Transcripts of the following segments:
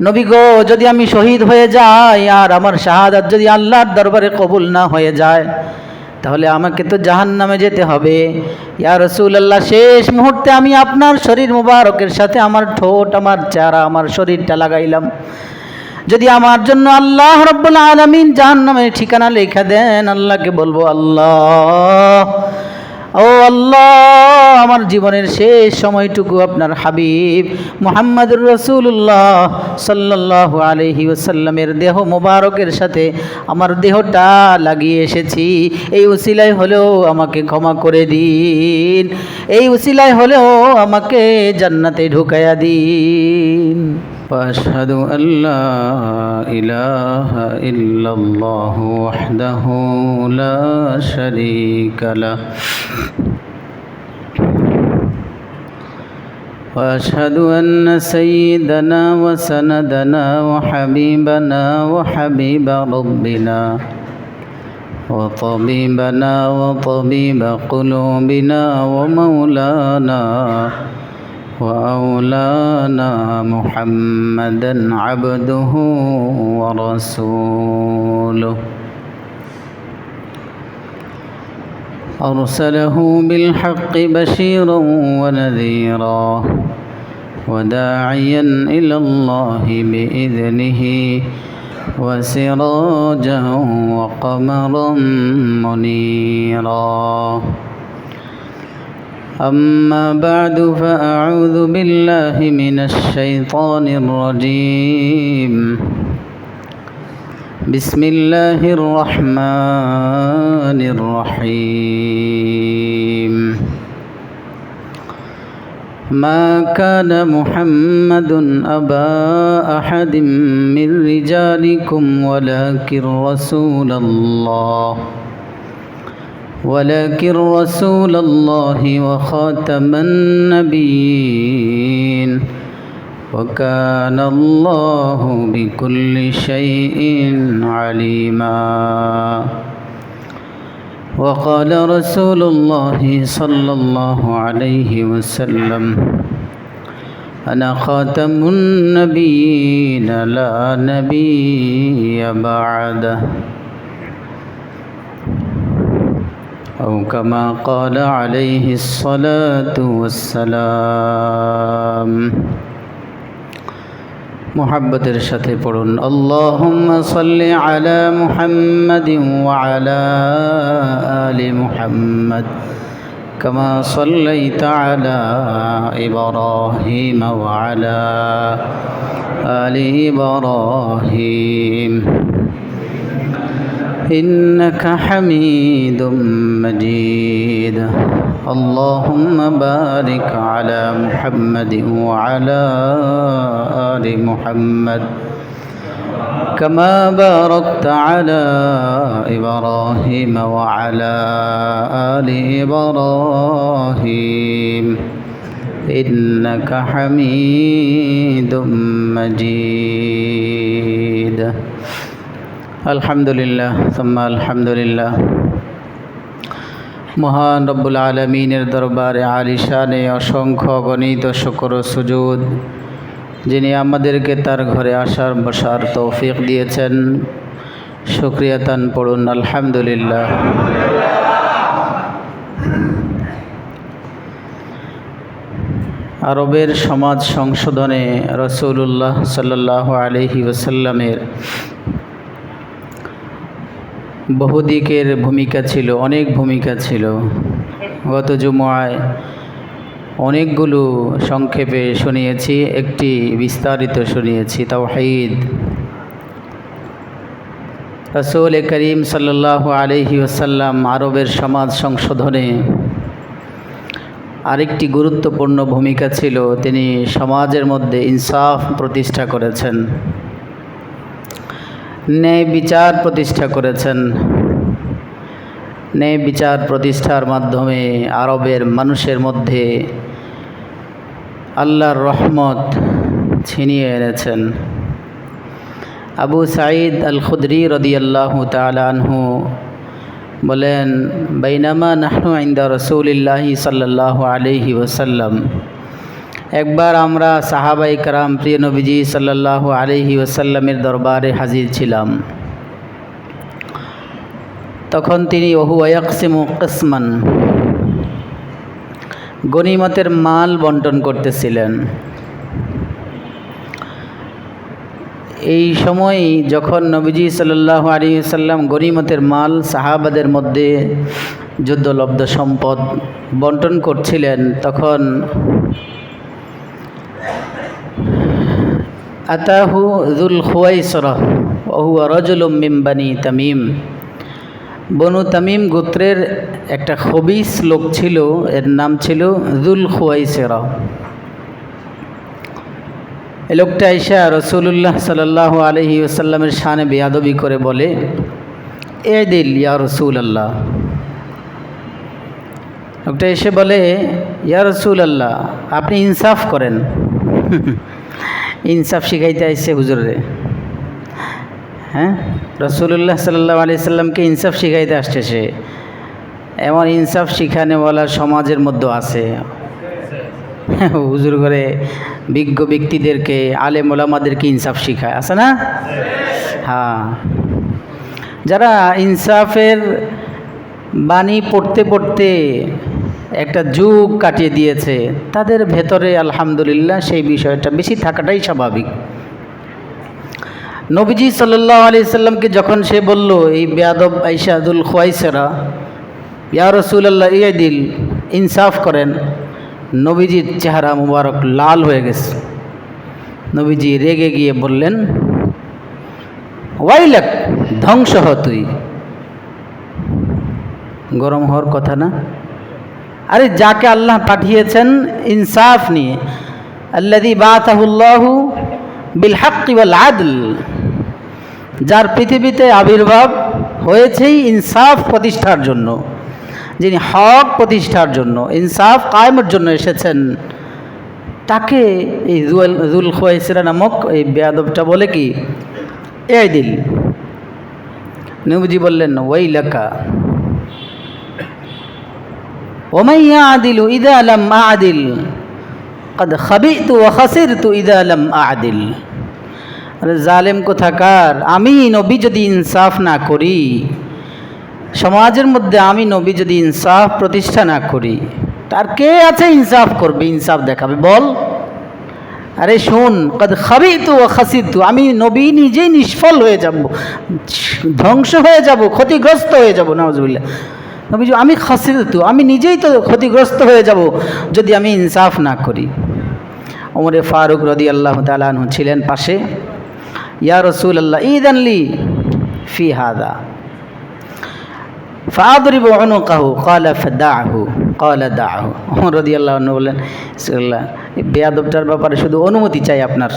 নবী গো, যদি আমি শহীদ হয়ে যাই আর আমার শাহাদাত যদি আল্লাহর দরবারে কবুল না হয়ে যায়, তাহলে আমাকে তো জাহান্নামে যেতে হবে। ইয়া রাসূলুল্লাহ, শেষ মুহূর্তে আমি আপনার শরীর মুবারকের সাথে আমার ঠোঁট, আমার চেহারা, আমার শরীরটা লাগাইলাম। যদি আমার জন্য আল্লাহ রাব্বুল আলামিন জাহান্নামের ঠিকানা লেখা দেন, আল্লাহকে বলবো, আল্লাহ, ও আল্লাহ, আমার জীবনের শেষ সময়টুকু আপনার হাবিব মুহাম্মদুর রাসূলুল্লাহ সাল্লাল্লাহু আলাইহি ওয়াসাল্লামের দেহ মোবারকের সাথে আমার দেহটা লাগিয়ে এসেছি। এই উসিলায় হলেও আমাকে ক্ষমা করে দিন, এই উসিলায় হলেও আমাকে জান্নাতে ঢুকাইয়া দিন। وأشهد أن لا إله إلا الله وحده لا شريك له وأشهد أن سيدنا وسندنا وحبيبنا وحبيب ربنا وطبيبنا وطبيب قلوبنا ومولانا وأولانا محمدا عبده ورسوله أرسله بالحق بشيرا ونذيرا وداعيا إلى الله بإذنه وسراجا وقمرا منيرا. أما بعد فأعوذ بالله من الشيطان الرجيم. بسم الله الرحمن الرحيم. ما كان محمد أبا أحد من رجالكم ولكن رسول الله وخاتم النبيين وكان الله بكل شيء عليما. وقال رسول الله صلى الله عليه وسلم: أنا خاتم النبيين لا نبي بعده، أو كما قال عليه الصلاة والسلام. محبتের সাথে পড়ুন, আল্লাহুম্মা সাল্লি আলা মুহাম্মাদিন ওয়া আলা আলি মুহাম্মাদ কামা সাল্লাইতা আলা ইব্রাহিম ওয়া আলা আলি ইব্রাহিম إنك حميد مجيد. اللهم بارك على محمد وعلى آل محمد كما باركت على إبراهيم وعلى آل إبراهيم إنك حميد مجيد. আলহামদুলিল্লাহ সুম্মা আলহামদুলিল্লাহ। মহান রব্বুল আলামিনের দরবারে আলিশানে অসংখ্য গণিত শুকর ও সুজুদ, যিনি আমাদেরকে তার ঘরে আসার বসার তৌফিক দিয়েছেন। শুকরিয়া তান পড়ুন আলহামদুলিল্লাহ। আরবের সমাজ সংশোধনে রাসূলুল্লাহ সাল্লাল্লাহু আলাইহি ওয়াসাল্লামের বহুদিকের ভূমিকা ছিল, অনেক ভূমিকা ছিল। গত জুমআয় অনেকগুলো সংক্ষেপে শুনিয়েছি, একটি বিস্তারিত শুনিয়েছি, তাওহীদ। রাসূল করিম সাল্লাল্লাহু আলাইহি ওয়াসাল্লাম আরবের সমাজ সংশোধনে আরেকটি গুরুত্বপূর্ণ ভূমিকা ছিল, তিনি সমাজের মধ্যে ইনসাফ প্রতিষ্ঠা করেছেন, ন্যায় বিচার প্রতিষ্ঠা করেছেন। ন্যায় বিচার প্রতিষ্ঠার মাধ্যমে আরবের মানুষের মধ্যে আল্লাহর রহমত ছিনিয়ে এনেছেন। আবু সাঈদ আল খুদরি রাদিয়াল্লাহু তাআলা আনহু বলেন, বাইনামা নাহনু ইনদা রাসূলিল্লাহি সাল্লাল্লাহু আলাইহি ওয়াসাল্লাম, একবার আমরা সাহাবাই کرام প্রিয় নবীজি সাল্লাল্লাহু আলাইহি ওয়াসাল্লামের দরবারে হাজির ছিলাম। তখন তিনি ওহু ইয়াকসিমু কিসমান, গনিমতের মাল বন্টন করতেছিলেন। এই সময় যখন নবীজি সাল্লাল্লাহু আলাইহি ওয়াসাল্লাম গনিমতের মাল সাহাবাদের মধ্যে যুদ্ধলব্ধ সম্পদ বন্টন করছিলেন, তখন আতাহু যুল খুয়াইসরা ওয়া হুয়া রাজুলুম মিন বানি তামিম, বনু তামিম গোত্রের একটা খবিস লোক ছিল, এর নাম ছিল যুল খুয়াইসরা। এই লোকটা আইসা রাসূলুল্লাহ সাল্লাল্লাহু আলাইহি ওয়াসাল্লামের শানে বেয়াদবি করে বলে, ইদিল ইয়া রাসূলুল্লাহ। লোকটা এসে বলে, ইয়া রাসূলুল্লাহ, আপনি ইনসাফ করেন। ইনসাফ শিখাইতে আইসে হুজুরে। হ্যাঁ, রাসূলুল্লাহ সাল্লাল্লাহু আলাইহি সাল্লামকে ইনসাফ শিখাইতে আসছে সে। এমন ইনসাফ শিখানেওয়ালা সমাজের মধ্যে আছে। হুজুর করে বিজ্ঞ ব্যক্তিদেরকে, আলেম ওলামাদেরকে ইনসাফ শিখায়, আছে না? হ্যাঁ, যারা ইনসাফের বাণী পড়তে পড়তে একটা যুগ কাটিয়ে দিয়েছে, তাদের ভেতরে আলহামদুলিল্লাহ সেই বিষয়টা বেশি থাকাটাই স্বাভাবিক। নবীজি সাল্লাল্লাহু আলাইহি সাল্লামকে যখন সে বলল, এই বেয়াদব আইসা যুল খুয়াইসরা, ইয়া রাসূলুল্লাহ ইদিল, ইনসাফ করেন, নবীজির চেহারা মুবারক লাল হয়ে গেছে। নবীজি রেগে গিয়ে বললেন, ওয়াইলাক, ধ্বংস হ তুই। গরম হওয়ার কথা না? আরে যাকে আল্লাহ পাঠিয়েছেন ইনসাফ নিয়ে, আল্লাযী বাআসাহুল্লাহু বিল হাক্কি ওয়াল আদল, যার পৃথিবীতে আবির্ভাব হয়েছেই ইনসাফ প্রতিষ্ঠার জন্য, যিনি হক প্রতিষ্ঠার জন্য, ইনসাফ কায়েমের জন্য এসেছেন, তাকে এই যুল খুয়াইসরা নামক এই বেয়াদবটা বলে কি, ইদিল। নবীজি বললেন, ওয়াইলাকা ওমান ইয়াদিলু ইযা লাম আ'দিল ক্বাদ খাবিতু ওয়া খাসিরতু ইযা লাম আ'দিল। আরে জালেম কোথাকার, আমি নবী যদি ইনসাফ না করি, সমাজের মধ্যে আমি নবী যদি ইনসাফ প্রতিষ্ঠা না করি, তার কে আছে ইনসাফ করবে, ইনসাফ দেখাবে, বল? আরে শোন, ক্বাদ খাবিতু ওয়া খাসিরতু, আমি নবী নিজেই নিষ্ফল হয়ে যাব, ধ্বংস হয়ে যাব, ক্ষতিগ্রস্ত হয়ে যাব। নাউজুবিল্লাহ। নবী, আমি খাসিরতু, আমি নিজেই তো ক্ষতিগ্রস্ত হয়ে যাব যদি আমি ইনসাফ না করি। ওমরে ফারুক রাদিয়াল্লাহু তাআলা আনহু ছিলেন পাশে। ইয়া রাসূলুল্লাহ ইযান লি ফি হাযা ফাআদরিবু উনুকাহু ক্বালা ফাদাহু ক্বালা দাহু। ওমর রাদিয়াল্লাহু আনহু বলেন, রাসূলুল্লাহ, এই বেয়াদবটার ব্যাপারে শুধু অনুমতি চাই আপনার,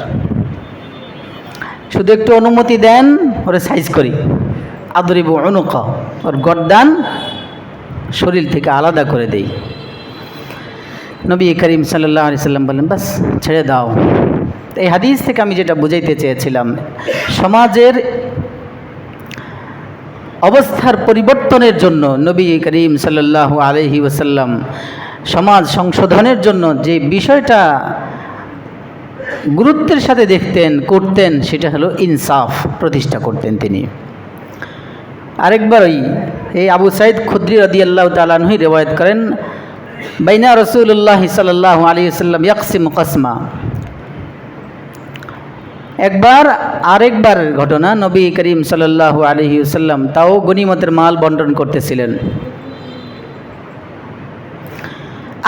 শুধু একটু অনুমতি দেন, ওরে সাইজ করি। আদরিবু উনুকা, ওর গর্দান শরীর থেকে আলাদা করে দেই। নবী করিম সাল্লাল্লাহু আলাইহি সাল্লাম বলেন, বাস ছেড়ে দাও। এই হাদিস থেকে আমি যেটা বুঝাইতে চেয়েছিলাম, সমাজের অবস্থার পরিবর্তনের জন্য নবী করিম সাল্লাল্লাহু আলাইহি ওয়াসাল্লাম সমাজ সংশোধনের জন্য যে বিষয়টা গুরুত্বের সাথে দেখতেন, করতেন, সেটা হলো ইনসাফ প্রতিষ্ঠা করতেন তিনি। আরেকবার এই আবু সাইদ খুদরি রাদিয়াল্লাহু তাআলা আনহু রিওয়ায়াত করেন, বাইনা রাসূলুল্লাহ সাল্লাল্লাহু আলাইহি ওয়াসাল্লাম ইয়াকসিমু কাসমা। আরেকবার ঘটনা, নবী করিম সাল্লাল্লাহু আলাইহি ওয়াসাল্লাম তাও গনিমতের মাল বন্টন করতেছিলেন।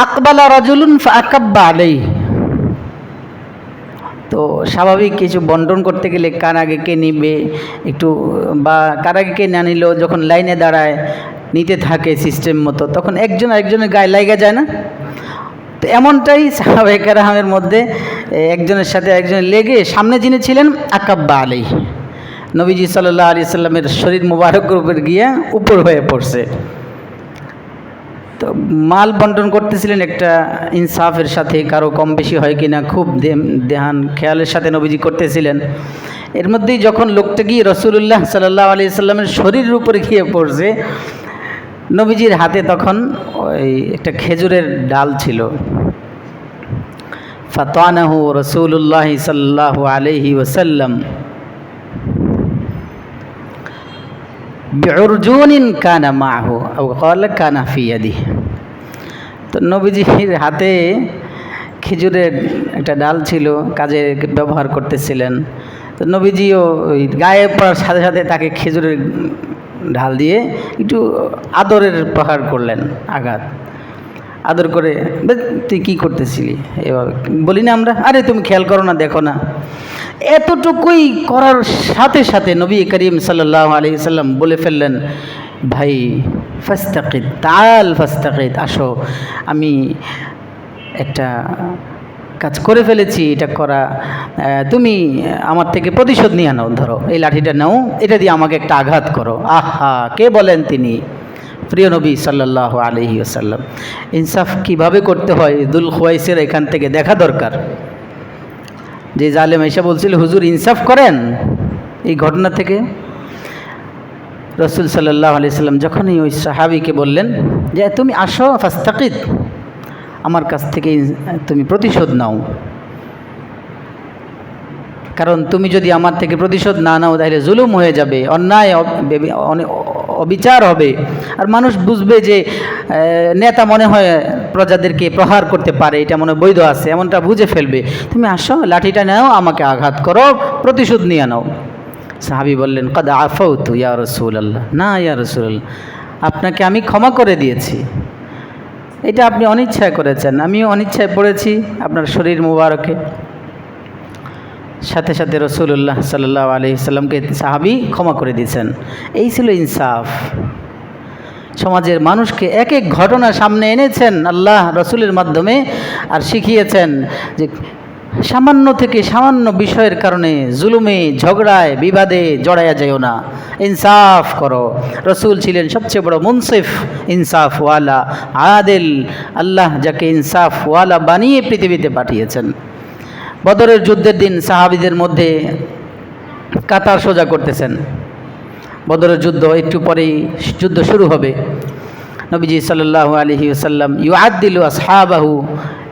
আকবালা রাজুলুন ফাআকাব্বা আলাইহি, তো স্বাভাবিক কিছু বন্টন করতে গেলে কার আগে কে নিবে একটু, বা কার আগে কে না নিল, যখন লাইনে দাঁড়ায় নিতে থাকে সিস্টেম মতো, তখন একজন আরেকজনের গায়ে লাগা যায় না? তো এমনটাই সাহাবায়ে কেরামের মধ্যে একজনের সাথে একজন লেগে সামনে যিনি ছিলেন আকাব্বা আলাইহি, নবীজি সাল্লাল্লাহু আলাইহি সাল্লামের শরীর মুবারকের উপর গিয়ে উপর হয়ে পড়ছে। তো মাল বন্টন করতেছিলেন একটা ইনসাফের সাথে, কারো কম বেশি হয় কিনা খুব ধ্যান খেয়ালের সাথে নবীজি করতেছিলেন। এর মধ্যেই যখন লোকটা গিয়ে রাসূলুল্লাহ সাল্লাল্লাহু আলাইহি সাল্লামের শরীরের উপরে গিয়ে পড়ছে, নবীজির হাতে তখন ওই একটা খেজুরের ডাল ছিল। ফাতানাহু রাসূলুল্লাহ সাল্লাল্লাহু আলাইহি ওয়াসাল্লাম বিউরজুনিন কানা মাহু আও ক্বালা কানা ফি ইয়াদিহি। তো নবীজির হাতে খেজুরের একটা ডাল ছিল, কাজে ব্যবহার করতেছিলেন। তো নবীজিও ওই গায়ে পড়ার সাথে সাথে তাকে খেজুরের ঢাল দিয়ে একটু আদরের প্রহার করলেন, আঘাত। আদর করে, তুই কী করতেছিলি এভাবে বলি না আমরা, আরে তুমি খেয়াল করো না, দেখো না। এতটুকুই করার সাথে সাথে নবী করিম সাল্লাল্লাহু আলাইহি সাল্লাম বলে ফেললেন, ভাই ফাস্তাকিদ, তাল ফাস্তাকিদ, আসো, আমি একটা কাজ করে ফেলেছি, এটা করা, তুমি আমার থেকে প্রতিশোধ নিয়ে নাও, ধরো এই লাঠিটা নাও, এটা দিয়ে আমাকে একটা আঘাত করো। আহা, কে বলেন তিনি? প্রিয় নবী সাল্লাল্লাহু আলাইহি ওয়াসাল্লাম। ইনসাফ কিভাবে করতে হয় দুল খুয়াইসের এখান থেকে দেখা দরকার। যে জালেম এসে বলছিল, হুজুর ইনসাফ করেন, এই ঘটনা থেকে রাসূল সাল্লাল্লাহু আলাইহি সাল্লাম যখনই ওই সাহাবীকে বললেন যে তুমি আসো, ফাস্তাকিদ, আমার কাছ থেকে তুমি প্রতিশোধ নাও, কারণ তুমি যদি আমার থেকে প্রতিশোধ না নাও তাহলে জুলুম হয়ে যাবে, অন্যায় অবিচার হবে, আর মানুষ বুঝবে যে নেতা মনে হয় প্রজাদেরকে প্রহার করতে পারে, এটা মনে বৈধ আছে, এমনটা বুঝে ফেলবে। তুমি আসো, লাঠিটা নাও, আমাকে আঘাত করো, প্রতিশোধ নিয়ে নাও। সাহাবী বললেন, কদ আফাউতু ইয়া রাসূলুল্লাহ, না ইয়া রাসূলুল্লাহ, আপনাকে আমি ক্ষমা করে দিয়েছি, এটা আপনি অনিচ্ছায় করেছেন, আমিও অনিচ্ছায় পড়েছি আপনার শরীর মুবারকে। সাথে সাথে রাসূলুল্লাহ সাল্লাল্লাহু আলাইহি সাল্লামকে সাহাবী ক্ষমা করে দিয়েছেন। এই ছিল ইনসাফ। সমাজের মানুষকে এক এক ঘটনা সামনে এনেছেন আল্লাহ রসুলের মাধ্যমে, আর শিখিয়েছেন যে সামান্য থেকে সামান্য বিষয়ের কারণে জুলুমে, ঝগড়ায়, বিবাদে জড়াইয়া যাইও না, ইনসাফ করো। রসুল ছিলেন সবচেয়ে বড় মুনসিফ, ইনসাফওয়ালা, আদেল। আল্লাহ যাকে ইনসাফওয়ালা বানিয়ে পৃথিবীতে পাঠিয়েছেন। বদরের যুদ্ধের দিন সাহাবীদের মধ্যে কাতার সোজা করতেছেন। বদরের যুদ্ধ, একটু পরেই যুদ্ধ শুরু হবে। নবীজি সাল্লাল্লাহু আলাইহি ওয়াসাল্লাম ইউআদ্দিলু আসহাবাহু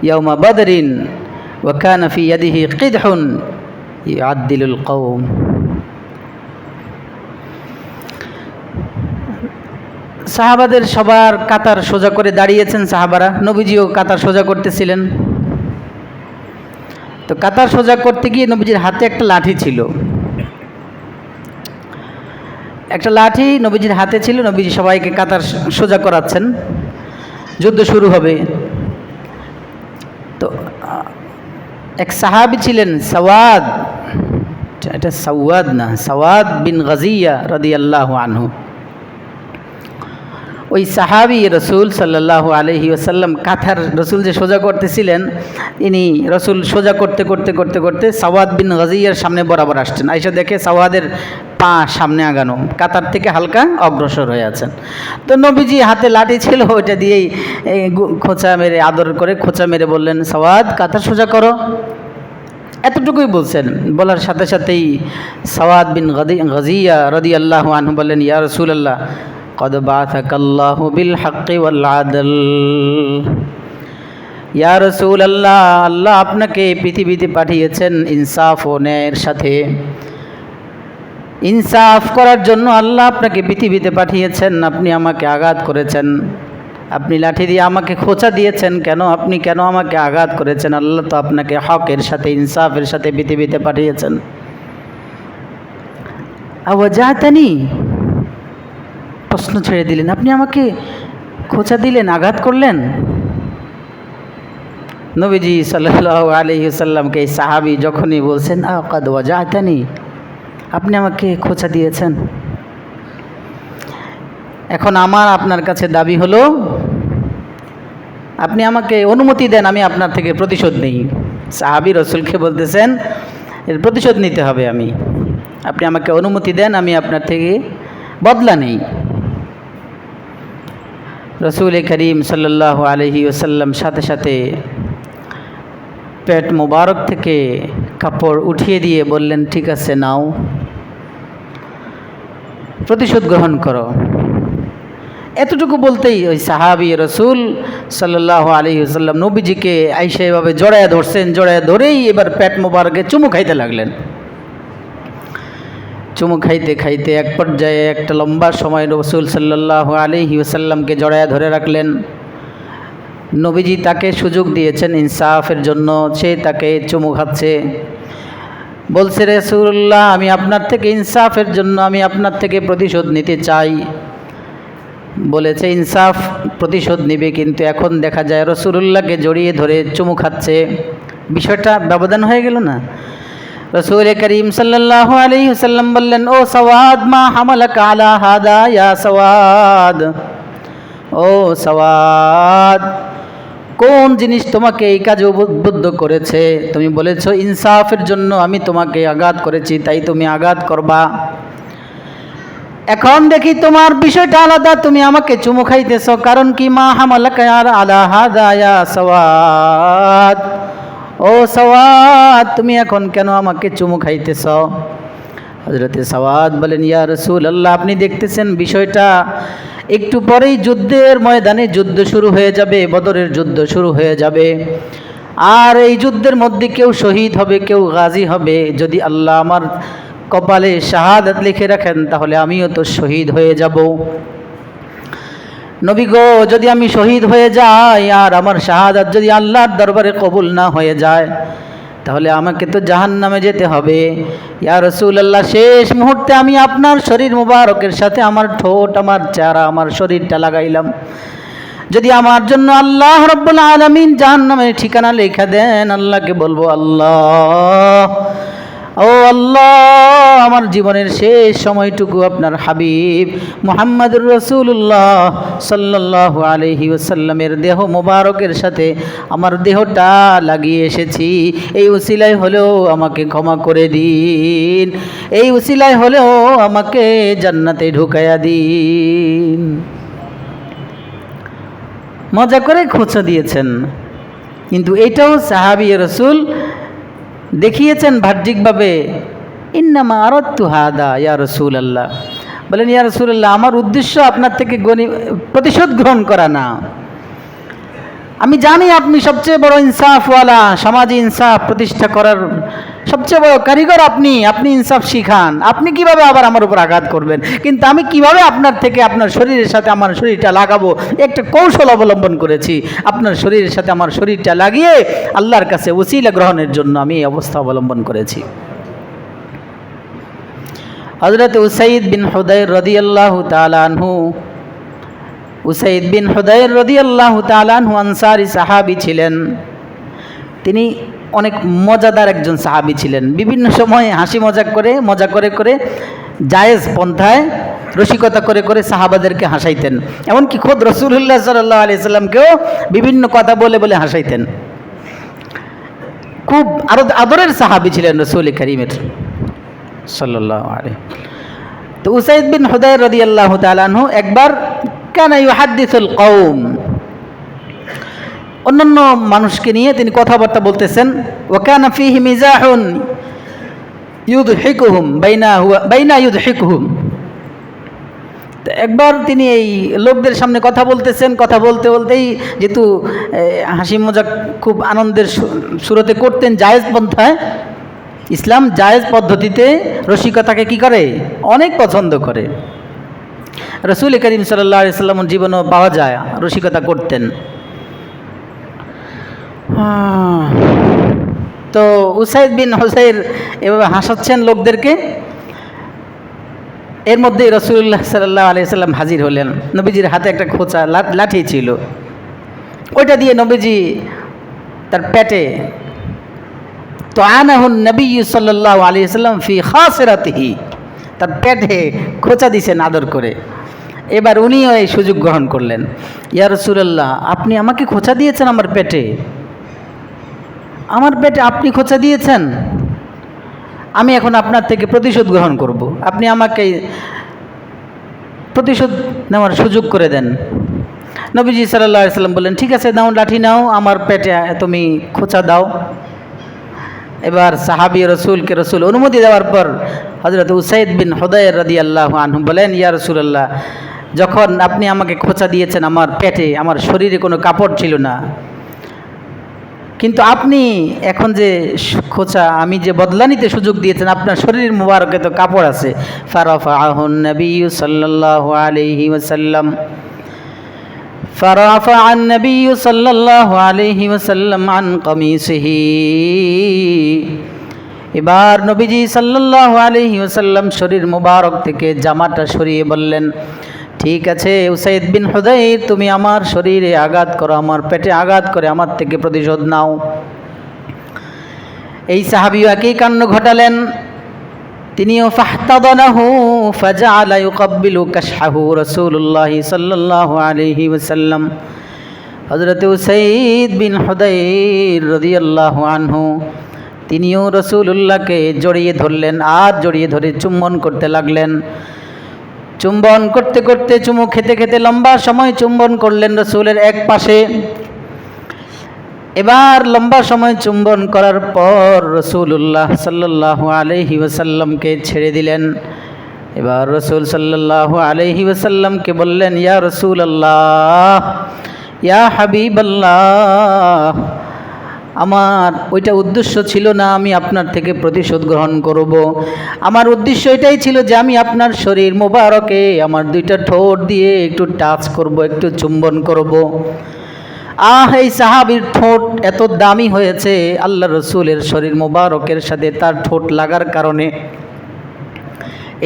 ইয়াউমা বদরিন ওয়া কানা ফি ইয়াদিহি কিদহুন ইউআদ্দিলুল কওম। সাহাবাদের সবার কাতার সোজা করে দাঁড়িয়েছেন সাহাবারা, নবীজিও কাতার সোজা করতেছিলেন। তো কাতার সোজা করতে গিয়ে নবীজির হাতে একটা লাঠি ছিল, একটা লাঠি নবীজির হাতে ছিল। নবীজি সবাইকে কাতার সোজা করাচ্ছেন, যুদ্ধ শুরু হবে। তো এক সাহাবী ছিলেন সাওয়াদ, এটা সাওয়াদ না, সাওয়াদ বিন গাজিয়া রাদিয়াল্লাহু আনহু। ওই সাহাবী রসুল সাল্লাল্লাহু আলাইহি ওয়াসাল্লাম কাতার রসুল যে সোজা করতেছিলেন, ইনি রসুল সোজা করতে করতে করতে করতে সাওয়াদ বিন গাজিয়ার সামনে বরাবর আসছেন। আইসা দেখে সাওয়াদের পা সামনে আগানো, কাতার থেকে হালকা অগ্রসর হয়ে আছেন। তো নবীজি হাতে লাঠি ছিল, ওইটা দিয়েই খোঁচা মেরে, আদর করে খোঁচা মেরে বললেন, সাওয়াদ কাতার সোজা করো। এতটুকুই বলছেন। বলার সাথে সাথেই সাওয়াদ বিন গাজিয়া রাদিয়াল্লাহু আনহু বললেন, ইয়া রাসূলুল্লাহ কদ বাআসাকাল্লাহু বিল হাক্কি ওয়াল আদল। ইয়া রাসূলুল্লাহ, আল্লাহ আপনাকে পৃথিবীতে পাঠিয়েছেন ইনসাফ ও ন্যায়ের সাথে। ইনসাফ করার জন্য আল্লাহ আপনাকে পৃথিবীতে পাঠিয়েছেন। আপনি আমাকে আঘাত করেছেন, আপনি লাঠি দিয়ে আমাকে খোঁচা দিয়েছেন, কেন? আপনি কেন আমাকে আঘাত করেছেন? আল্লাহ তো আপনাকে হকের সাথে, ইনসাফের সাথে পৃথিবীতে পাঠিয়েছেন। আওয়াজাতানি, প্রশ্ন ছেড়ে দিলেন, আপনি আমাকে খোঁচা দিলেন, আঘাত করলেন। নবীজি সাল্লাল্লাহু আলাইহি ওয়াসাল্লামকে এই সাহাবী যখনই বলছেন, আকাদ ওয়াজাতানি, আপনি আমাকে খোঁচা দিয়েছেন, এখন আমার আপনার কাছে দাবি হলো আপনি আমাকে অনুমতি দেন, আমি আপনার থেকে প্রতিশোধ নেই। সাহাবী রসুলকে বলতেছেন, এর প্রতিশোধ নিতে হবে, আপনি আমাকে অনুমতি দেন, আমি আপনার থেকে বদলা নেই। রসুল করিম সাল্লাল্লাহু আলাইহি ওয়াসাল্লাম সাথে সাথে পেট মোবারক থেকে কাপড় উঠিয়ে দিয়ে বললেন, ঠিক আছে, নাও, প্রতিশোধ গ্রহণ করো। এতটুকু বলতেই ওই সাহাবী রসুল সাল্লাল্লাহু আলাইহি ওয়াসাল্লাম নবীজিকে আইসা এভাবে জড়ায় ধরছেন, জড়ায় ধরেই এবার পেট মোবারকে চুমু খাইতে লাগলেন। চুমু খাইতে খাইতে এক পর্যায়ে একটা লম্বা সময় রসুল সাল্লাল্লাহু আলাইহি ওয়াসাল্লামকে জড়ায় ধরে রাখলেন। নবীজি তাকে সুযোগ দিয়েছেন ইনসাফের জন্য, সে তাকে চুমু খাচ্ছে। বলছে, রাসূলুল্লাহ আমি আপনার থেকে ইনসাফের জন্য, আমি আপনার থেকে প্রতিশোধ নিতে চাই। বলেছে ইনসাফ প্রতিশোধ নিবে, কিন্তু এখন দেখা যায় রাসূলুল্লাহকে জড়িয়ে ধরে চুমু খাচ্ছে। বিষয়টা ব্যবধান হয়ে গেল না? রাসূল করিম সাল্লাল্লাহু আলাইহি ওয়াসাল্লাম বললেন, ও সওয়াদ মা হামালাকা আলা হাদা ইয়া সওয়াদ, ও সওয়াদ কোন জিনিস তোমাকে এই কাজে উদ্বুদ্ধ করেছে? তুমি বলেছো ইনসাফের জন্য আমি তোমাকে আঘাত করেছি, তাই তুমি আঘাত করবা। এখন দেখি তোমার বিষয়টা আলাদা, তুমি আমাকে চুমু খাইতেছ, কারণ কি? মা হামালাকা আলা হাদা ইয়া সওয়াদ, ও সওয়াদ তুমি এখন কেন আমাকে চুমু খাইতেছ? হযরতে সওয়াদ বলেন, ইয়া রাসূলুল্লাহ আপনি দেখতেছেন বিষয়টা একটু পরেই যুদ্ধের ময়দানে যুদ্ধ শুরু হয়ে যাবে, বদরের যুদ্ধ শুরু হয়ে যাবে। আর এই যুদ্ধের মধ্যে কেউ শহীদ হবে, কেউ গাজী হবে। যদি আল্লাহ আমার কপালে শাহাদাত লিখে রাখেন তাহলে আমিও তো শহীদ হয়ে যাব। নবী গো, যদি আমি শহীদ হয়ে যাই আর আমার শাহাদাত যদি আল্লাহর দরবারে কবুল না হয়ে যায় তাহলে আমাকে তো জাহান্নামে যেতে হবে। ইয়া রাসূলুল্লাহ শেষ মুহূর্তে আমি আপনার শরীর মুবারকের সাথে আমার ঠোঁট, আমার চেহারা, আমার শরীরটা লাগাইলাম। যদি আমার জন্য আল্লাহ রাব্বুল আলামিন জাহান্নামের ঠিকানা লেখা দেন, আল্লাহকে বলবো, আল্লাহ ও আল্লাহ আমার জীবনের শেষ সময়টুকু আপনার হাবিব মুহাম্মদুর রাসূলুল্লাহ সাল্লাল্লাহু আলাইহি ওয়াসাল্লামের দেহ মোবারকের সাথে আমার দেহটা লাগিয়ে এসেছি, এই উসিলায় হলেও আমাকে ক্ষমা করে দিন, এই উসিলায় হলেও আমাকে জান্নাতে ঢুকাইয়া দিন। মজা করে খোঁচা দিয়েছেন, কিন্তু এটাও সাহাবী রাসূল দেখিয়েছেন বাহ্যিকভাবে। ইন্নামা আরাদতু হাদা ইয়া রাসূলুল্লাহ, বলেন ইয়া রাসূলুল্লাহ আমার উদ্দেশ্য আপনার থেকে প্রতিশোধ গ্রহণ করা না। আমি জানি আপনি সবচেয়ে বড় ইনসাফওয়ালা, সমাজে ইনসাফ প্রতিষ্ঠা করার সবচেয়ে বড় কারিগর আপনি, আপনি ইনসাফ শিখান। আপনি কিভাবে আবার আমার উপর আঘাত করবেন? কিন্তু আমি কিভাবে আপনার থেকে আপনার শরীরের সাথে আমার শরীরটা লাগাবো একটা কৌশল অবলম্বন করেছি। আপনার শরীরের সাথে আমার শরীরটা লাগিয়ে আল্লাহর কাছে ওসিলা গ্রহণের জন্য আমি এই অবস্থা অবলম্বন করেছি। হযরত উসাইদ বিন হুদায়র রাদিয়াল্লাহু তাআলা আনহু, উসাইদ বিন হুদায়র রাদিয়াল্লাহু তাআলা আনহু আনসারী সাহাবী ছিলেন। তিনি অনেক মজাদার একজন সাহাবী ছিলেন। বিভিন্ন সময় হাসি মজা করে জায়েজ পন্থায় রসিকতা করে সাহাবাদেরকে হাসাইতেন। এমনকি খোদ রাসূলুল্লাহ সাল্লাল্লাহু আলাইহি সাল্লামকেও বিভিন্ন কথা বলে হাসাইতেন। খুব আদরের সাহাবী ছিলেন রাসূল কারীমের সাল্লাল্লাহু আলাইহি। তো উসাইদ বিন হুদায়র রাদিয়াল্লাহু তাআলা আনহু একবার কানা ইউহাদ্দিসুল কওম, অন্যান্য মানুষকে নিয়ে তিনি কথাবার্তা বলতেছেন। ওয়া কানা ফীহি মিজাহুন ইউদহিকুহুম বাইনা ইউদহিকুহুম। তো একবার তিনি এই লোকদের সামনে কথা বলতেছেন, কথা বলতেই যেহেতু হাসি মজাক খুব আনন্দের সুরতে করতেন, জায়েজ পন্থায়, ইসলাম জায়েজ পদ্ধতিতে রসিকতাকে কি করে? অনেক পছন্দ করে। রাসূল করিম সাল্লাল্লাহু আলাইহি সাল্লামের জীবনেও পাওয়া যায় রসিকতা করতেন। তো উসাইদ বিন হুদায়র এভাবে হাসাচ্ছেন লোকদেরকে। এর মধ্যেই রাসূলুল্লাহ সাল্লাল্লাহু আলাইহি সাল্লাম হাজির হলেন। নবীজির হাতে একটা খোঁচা লাঠি ছিল, ওইটা দিয়ে নবীজি তার পেটে, তো আনাহুন নবী সাল্লাল্লাহু আলাইহি সাল্লাম ফি খাসিরাতিহি, তার পেটে খোঁচা দিয়েছেন আদর করে। এবার উনিও এই সুযোগ গ্রহণ করলেন। ইয়া রাসূলুল্লাহ আপনি আমাকে খোঁচা দিয়েছেন আমার পেটে আপনি খোঁচা দিয়েছেন, আমি এখন আপনার থেকে প্রতিশোধ গ্রহণ করব, আপনি আমাকে প্রতিশোধ নেওয়ার সুযোগ করে দেন। নবীজি সাল্লাল্লাহু আলাইহি সাল্লাম বললেন, ঠিক আছে নাও, লাঠি নাও, আমার পেটে তুমি খোঁচা দাও। এবার সাহাবী রাসূলকে রাসূল অনুমতি দেওয়ার পর হযরত উসাইদ বিন হুদায়র রাদিয়াল্লাহু আনহু বলেন, ইয়া রাসূলুল্লাহ যখন আপনি আমাকে খোঁচা দিয়েছেন আমার পেটে, আমার শরীরে কোনো কাপড় ছিল না, কিন্তু আপনি এখন যে খোঁচা আমি যে বদলা নিতে সুযোগ দিয়েছেন, আপনার শরীর মুবারকে তো কাপড় আছে। ফারাফাহুন নবী সাল্লাল্লাহু আলাইহি ওয়াসাল্লাম ফারাফাআন নবী সাল্লাল্লাহু আলাইহি ওয়াসাল্লাম আন কামিসিহি। এবার নবীজি সাল্লাল্লাহু আলাইহি ওয়াসাল্লাম শরীর মুবারক থেকে জামাটা সরিয়ে বললেন, ঠিক আছে উসাইদ বিন হুদাইর, তুমি আমার শরীরে আঘাত করো, আমার পেটে আঘাত করে আমার থেকে প্রতিশোধ নাও। এই সাহাবীও একই কাণ্ড ঘটালেন, তিনিও ফাহতাদানাহু ফাজআলা ইউকাব্বিলু কাশহাহু রাসূলুল্লাহ সাল্লাল্লাহু আলাইহি ওয়াসাল্লাম। হযরত উসাইদ বিন হুদাইর রাদিয়াল্লাহু আনহু তিনিও রাসূলুল্লাহকে জড়িয়ে ধরলেন, আর জড়িয়ে ধরে চুম্বন করতে লাগলেন। চুম্বন করতে করতে, চুমু খেতে খেতে লম্বা সময় চুম্বন করলেন রাসূলের এক পাশে। এবার লম্বা সময় চুম্বন করার পর রাসূলুল্লাহ সাল্লাল্লাহু আলাইহি ওয়াসাল্লামকে ছেড়ে দিলেন। এবার রাসূল সাল্লাল্লাহু আলাইহি ওয়াসাল্লামকে বললেন, ইয়া রাসূলুল্লাহ, ইয়া হাবিবাল্লাহ, আমার ওইটা উদ্দেশ্য ছিল না আমি আপনার থেকে প্রতিশোধ গ্রহণ করব। আমার উদ্দেশ্য এটাই ছিল যে আমি আপনার শরীর মোবারকে আমার দুইটা ঠোঁট দিয়ে একটু টাচ করব, একটু চুম্বন করব। এই সাহাবীর ঠোঁট এত দামি হয়েছে, আল্লাহ রসুলের শরীর মোবারকের সাথে তার ঠোঁট লাগার কারণে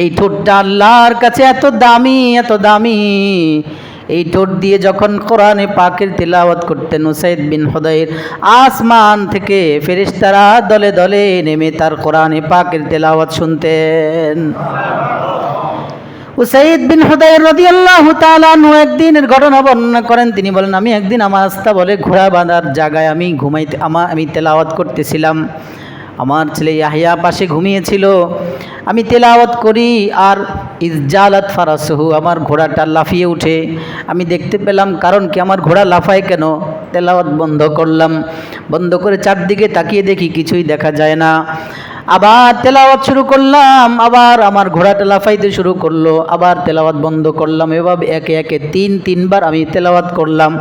এই ঠোঁটটা আল্লাহর কাছে এত দামি, এত দামি। এই ঠোঁট দিয়ে যখন কোরআনে পাকের তিলাওয়াত করতেন উসাইদ বিন হুদাইর, আসমান থেকে ফেরেশতারা দলে দলে নেমে তার কোরআনে পাকের তিলাওয়াত শুনতেন। উসাইদ বিন হুদাইর রাদিয়াল্লাহু তাআলা আনহু একদিনের ঘটনা বর্ণনা করেন। তিনি বলেন, আমি একদিন আমার আস্তা বলে ঘোড়া বাঁধার জায়গায় আমি তেলাওয়াত করতেছিলাম। আমার ছেলে ইয়াহইয়া পাশে ঘুমিয়েছিল। আমি তেলাওয়াত করি আর ইজালাত ফারাসহু, আমার ঘোড়াটা লাফিয়ে উঠে। আমি দেখতে পেলাম কারণ কি, আমার ঘোড়া লাফায় কেন? তেলাওয়াত বন্ধ করলাম, বন্ধ করে চারদিকে তাকিয়ে দেখি কিছুই দেখা যায় না। আবার তেলাওয়াত শুরু করলাম, আবার আমার ঘোড়াটা লাফাইতে শুরু করলো, আবার তেলাওয়াত বন্ধ করলাম। এভাবে একে একে তিনবার আমি তেলাওয়াত করলাম,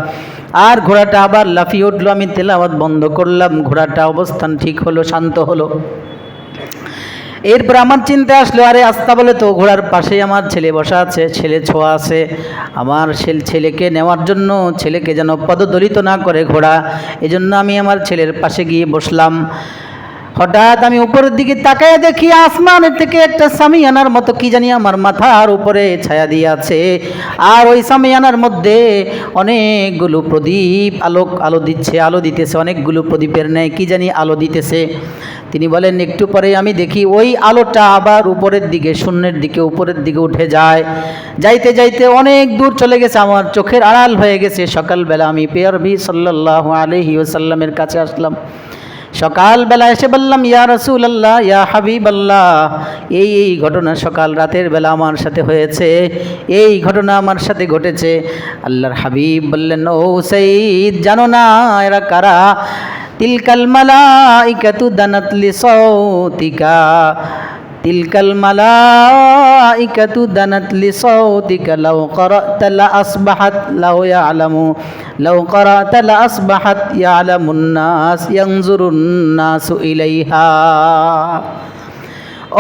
আর ঘোড়াটা আবার লাফিয়ে উঠলো। আমি তেলাওয়াত বন্ধ করলাম, ঘোড়াটা অবস্থান ঠিক হলো, শান্ত হলো। এরপর আমার চিন্তা আসলো, আরে আস্তা বলে তো ঘোড়ার পাশেই আমার ছেলে বসা আছে, ছেলে ছোঁয়া আছে। আমার ছেলেকে নেওয়ার জন্য, ছেলেকে যেন পদদলিত না করে ঘোড়া, এজন্য আমি আমার ছেলের পাশে গিয়ে বসলাম। হঠাৎ আমি উপরের দিকে তাকায় দেখি আসমানের থেকে একটা সামিয়ানার মতো কি জানি আমার মাথার উপরে ছায়া দিয়ে আছে, আর ওই সামিয়ানার মধ্যে অনেকগুলো প্রদীপ আলো দিতেছে, অনেকগুলো প্রদীপের ন্যায় কি জানি আলো দিতেছে। তিনি বলেন, একটু পরে আমি দেখি ওই আলোটা আবার উপরের দিকে, শূন্যের দিকে, উপরের দিকে উঠে যায়। যাইতে যাইতে অনেক দূর চলে গেছে, আমার চোখের আড়াল হয়ে গেছে। সকালবেলা আমি নবী সাল্লাল্লাহু আলাইহি ওয়াসাল্লামের কাছে আসলাম। সকালবেলা এসে বললাম, ইয়া রাসূলুল্লাহ, ইয়া হাবিবাল্লাহ, এই ঘটনা সকাল রাতের বেলা আমার সাথে হয়েছে, এই ঘটনা আমার সাথে ঘটেছে। আল্লাহর হাবিব বললেন, ও সাইদ, জানো না এরা কারা? তিলকাল মালাইকাতু দানাত লিসাউতিকা, তিলকাল মালাইকাতু দানাত লিসাউতিকা, লাউ ক্বারা'তা লা আসবাহাত লাউ ইয়ালামু, লাউ ক্বারা'তা লা আসবাহাত ইয়ালামুন নাস ইয়ানজুরুন নাসু ইলাইহা।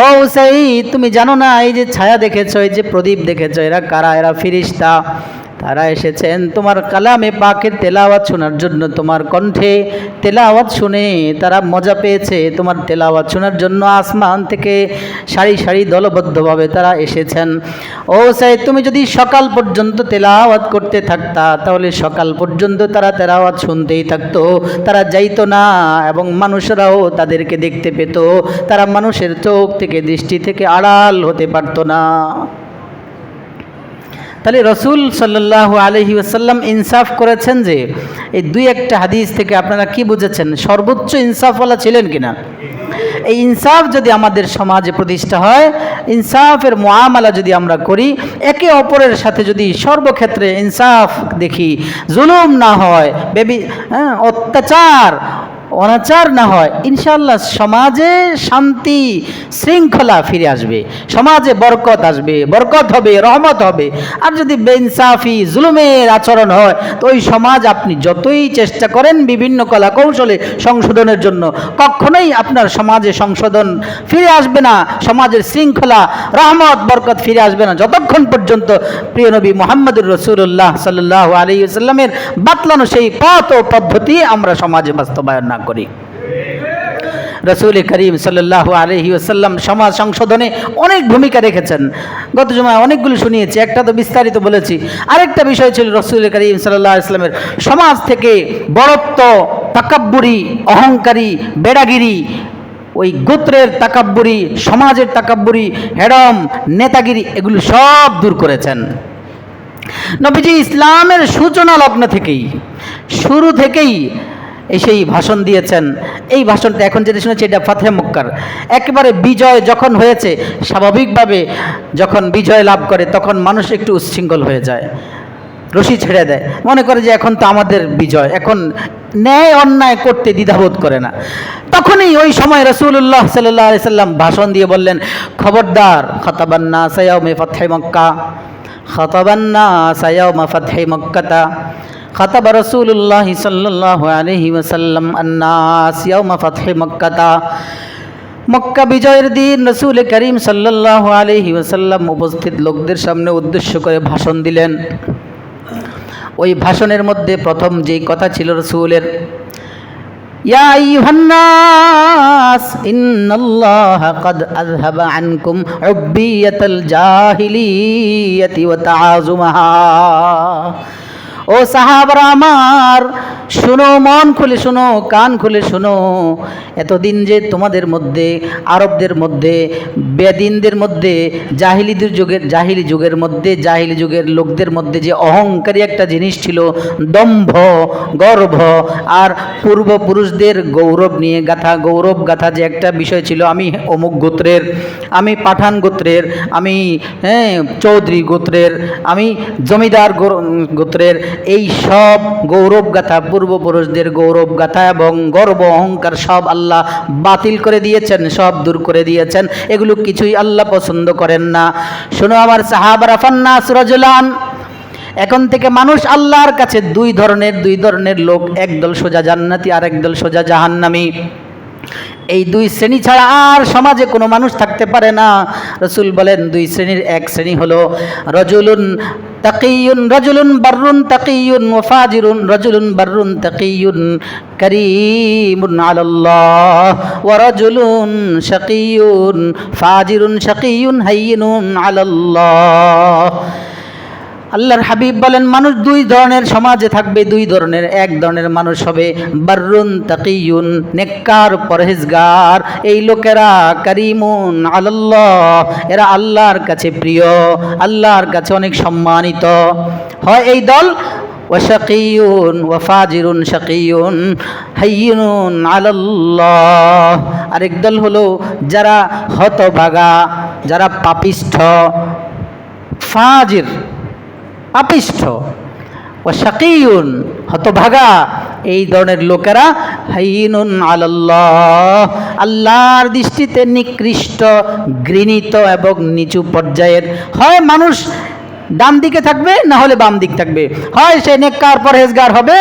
ও সাইদ, তুমি জানো না এই যে ছায়া দেখেছো, এই যে প্রদীপ দেখেছো, এরা কারা? এরা ফেরেশতা। তারা এসেছেন তোমার কালামে পাকের তেলাওয়াত শোনার জন্য। তোমার কণ্ঠে তেলাওয়াত শুনে তারা মজা পেয়েছে। তোমার তেলাওয়াত শোনার জন্য আসমান থেকে সারি সারি দলবদ্ধভাবে তারা এসেছেন। ও সাইদ, তুমি যদি সকাল পর্যন্ত তেলাওয়াত করতে থাকতা, তাহলে সকাল পর্যন্ত তারা তেলাওয়াত শুনতেই থাকতো, তারা যাইতো না, এবং মানুষরাও তাদেরকে দেখতে পেত। তারা মানুষের চোখ থেকে, দৃষ্টি থেকে আড়াল হতে পারত না। তাহলে রসুল সাল্লাল্লাহু আলাইহি ওয়াসাল্লাম ইনসাফ করেছেন যে এই দুই একটা হাদিস থেকে আপনারা কি বুঝেছেন? সর্বোচ্চ ইনসাফওয়ালা ছিলেন কিনা? এই ইনসাফ যদি আমাদের সমাজে প্রতিষ্ঠা হয়, ইনসাফের মুআমালা যদি আমরা করি, একে অপরের সাথে যদি সর্বক্ষেত্রে ইনসাফ দেখি, জুলুম না হয়, অত্যাচার অনাচার না হয়, ইনশাআল্লাহ সমাজে শান্তি শৃঙ্খলা ফিরে আসবে, সমাজে বরকত আসবে, বরকত হবে, রহমত হবে। আর যদি বেইনসাফি জুলুমের আচরণ হয়, তো ওই সমাজ আপনি যতই চেষ্টা করেন বিভিন্ন কলা কৌশলে সংশোধনের জন্য, কখনোই আপনার সমাজে সংশোধন ফিরে আসবে না, সমাজের শৃঙ্খলা, রহমত, বরকত ফিরে আসবে না, যতক্ষণ পর্যন্ত প্রিয় নবী মুহাম্মদুর রাসূলুল্লাহ সাল্লাল্লাহু আলাইহি ওয়াসাল্লামের বাতলানো সেই পথ ও পদ্ধতি আমরা সমাজে বাস্তবায়ন না করি। রাসূল করিম সাল্লাল্লাহু আলাইহি ওয়াসাল্লাম সমাজ সংশোধনে অনেক ভূমিকা রেখেছেন। গত জুমায় অনেকগুলো শুনিয়েছি, একটা তো বিস্তারিত বলেছি। আরেকটা বিষয় ছিল রাসূল করিম সাল্লাল্লাহু আলাইহি ওয়াসাল্লামের সমাজ থেকে বড়ত্ব, তাকাব্বুরি, অহংকারী, বেড়াগিরি, ওই গোত্রের তাকাব্বুরি, সমাজের তাকাব্বুরি, হেডম, নেতাগিরি, এগুলো সব দূর করেছেন। নবীজি ইসলামের সূচনা লগ্ন থেকেই, শুরু থেকেই সেই ভাষণ দিয়েছেন। এই ভাষণটা এখন যেটা শুনেছি এটা ফাতহে মক্কার, একেবারে বিজয় যখন হয়েছে, স্বাভাবিকভাবে যখন বিজয় লাভ করে তখন মানুষ একটু উচ্ছৃঙ্খল হয়ে যায়, রশি ছেড়ে দেয়, মনে করে যে এখন তো আমাদের বিজয়, এখন ন্যায় অন্যায় করতে দ্বিধাবোধ করে না। তখনই ওই সময় রাসূলুল্লাহ সাল্লাল্লাহু আলাইহি সাল্লাম ভাষণ দিয়ে বললেন, খবরদার, খাতাবান নাস ইয়াউমে ফাতহে মক্কা, খাতাবান নাস ইয়াউমা ফাতহে মক্কাতা, খাতাবা রাসূলুল্লাহ সাল্লাল্লাহু আলাইহি ওয়াসাল্লাম আন-নাস ইয়াউমা ফাতহে মক্কাতা। মক্কা বিজয়ের দিন রাসূল করিম সাল্লাল্লাহু আলাইহি ওয়াসাল্লাম উপস্থিত লোকদের সামনে উদ্দেশ্য করে ভাষণ দিলেন। ওই ভাষণের মধ্যে প্রথম যেই কথা ছিল রাসূলের, ইয়া আইয়ুহান নাস ইন্নাল্লাহা ক্বাদ আযহাবা আনকুম উব্বিয়াতাল জাহিলিয়াতি ওয়া তাআযুমাহা। ও সাহাবারা আমার, শোনো, মন খুলে শোনো, কান খুলে শোনো, এতদিন যে তোমাদের মধ্যে, আরবদের মধ্যে, বেদিনদের মধ্যে, জাহিলি যুগের মধ্যে, জাহিলি যুগের লোকদের মধ্যে যে অহংকারী একটা জিনিস ছিল, দম্ভ, গর্ব, আর পূর্বপুরুষদের গৌরব নিয়ে গাথা, গৌরব গাথা যে একটা বিষয় ছিল, আমি অমুক গোত্রের, আমি পাঠান গোত্রের, আমি চৌধুরী গোত্রের, আমি জমিদার গোত্রের, এই সব গৌরব গাথা, পূর্বপুরুষদের গৌরব গাথা এবং গর্ব অহংকার সব আল্লাহ বাতিল করে দিয়েছেন, সব দূর করে দিয়েছেন। এগুলো কিছুই আল্লাহ পছন্দ করেন না। শোনো আমার সাহাবারা, ফান্নাস রাজুলান, এখন থেকে মানুষ আল্লাহর কাছে দুই ধরনের লোক, একদল সোজা জান্নাতি আর একদল সোজা জাহান্নামী। এই দুই শ্রেণী ছাড়া আর সমাজে কোনো মানুষ থাকতে পারে না। রাসূল বলেন, দুই শ্রেণীর এক শ্রেণী হলো রজুলুন তাকিয়ুন, রজুলুন বাররুন তাকিয়ুন ওয়া ফাজিরুন, রজুলুন বাররুন তাকিয়ুন কারীমুন আলাল্লাহ, ওয়া রজুলুন শাকিয়ুন ফাজিরুন শাকিয়ুন হাইয়িনুন আলাল্লাহ। আল্লাহর হাবিব বলেন, মানুষ দুই ধরনের সমাজে থাকবে, দুই ধরনের। এক ধরনের মানুষ হবে বাররুন তাকিয়ুন, নেককার, পরহেজগার, এই লোকেরা কারিমুন আলাল্লাহ, এরা আল্লাহর কাছে প্রিয়, আল্লাহর কাছে অনেক সম্মানিত হয় এই দল। ওয়া শাকিয়ুন ওয়া ফাজিরুন শাকিয়ুন হাইয়িনুন আলাল্লাহ, আরেক দল হলো যারা হতভাগা, যারা পাপিষ্ঠ, ফাজির পাপিষ্ঠ, ও শাকিয়ুন হতভাগা, এই ধরনের লোকেরা হাইয়িনুন আলাল্লাহ, আল্লাহর দৃষ্টিতে নিকৃষ্ট, ঘৃণিত এবং নিচু পর্যায়ের। হয় মানুষ ডান দিকে থাকবে, না হলে বাম দিক থাকবে, হয় সে নেককার পরহেজগার হবে,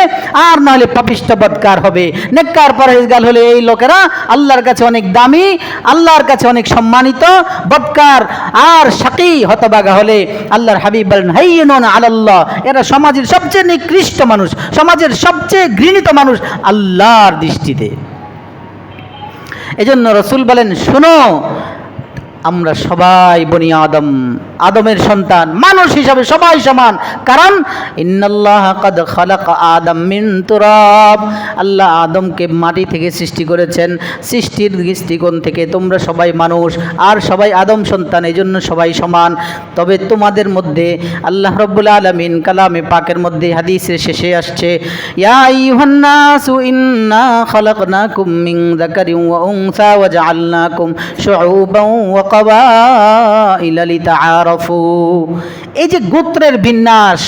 আর না হলে পাপিষ্ঠ বদকার হবে। নেককার পরহেজগার হলে এই লোকেরা আল্লাহর কাছে অনেক দামি, আল্লাহর কাছে অনেক সম্মানিত। বদকার আর শাকি হতভাগা হলে আল্লাহর হাবিব বলেন হাইয়িনুন আলাল্লাহ, এরা সমাজের সবচেয়ে নিকৃষ্ট মানুষ, সমাজের সবচেয়ে ঘৃণিত মানুষ আল্লাহর দৃষ্টিতে। এজন্য রাসূল বলেন, শোনো, আমরা সবাই বনি আদম, আদমের সন্তান, মানুষ হিসাবে সবাই সমান। কারণ ইন্নাল্লাহা ক্বাদ খালাকা আদম মিন তুরাব, আল্লাহ আদমকে মাটি থেকে সৃষ্টি করেছেন। সৃষ্টির দৃষ্টিকোণ থেকে তোমরা সবাই মানুষ আর সবাই আদম সন্তান, এই জন্য সবাই সমান। তবে তোমাদের মধ্যে আল্লাহ রাব্বুল আলামিন কালামে পাকের মধ্যে হাদিসের শেষে আসছে, ইয়া আইয়ুহান নাসু ইন্না খালাকনাকুম মিন যাকারিন ওয়া উনসা ওয়া জাআলনাকুম শুউবান ওয়া কাবাইলা লিতাআরাফু। এই যে গোত্রের বিন্যাস,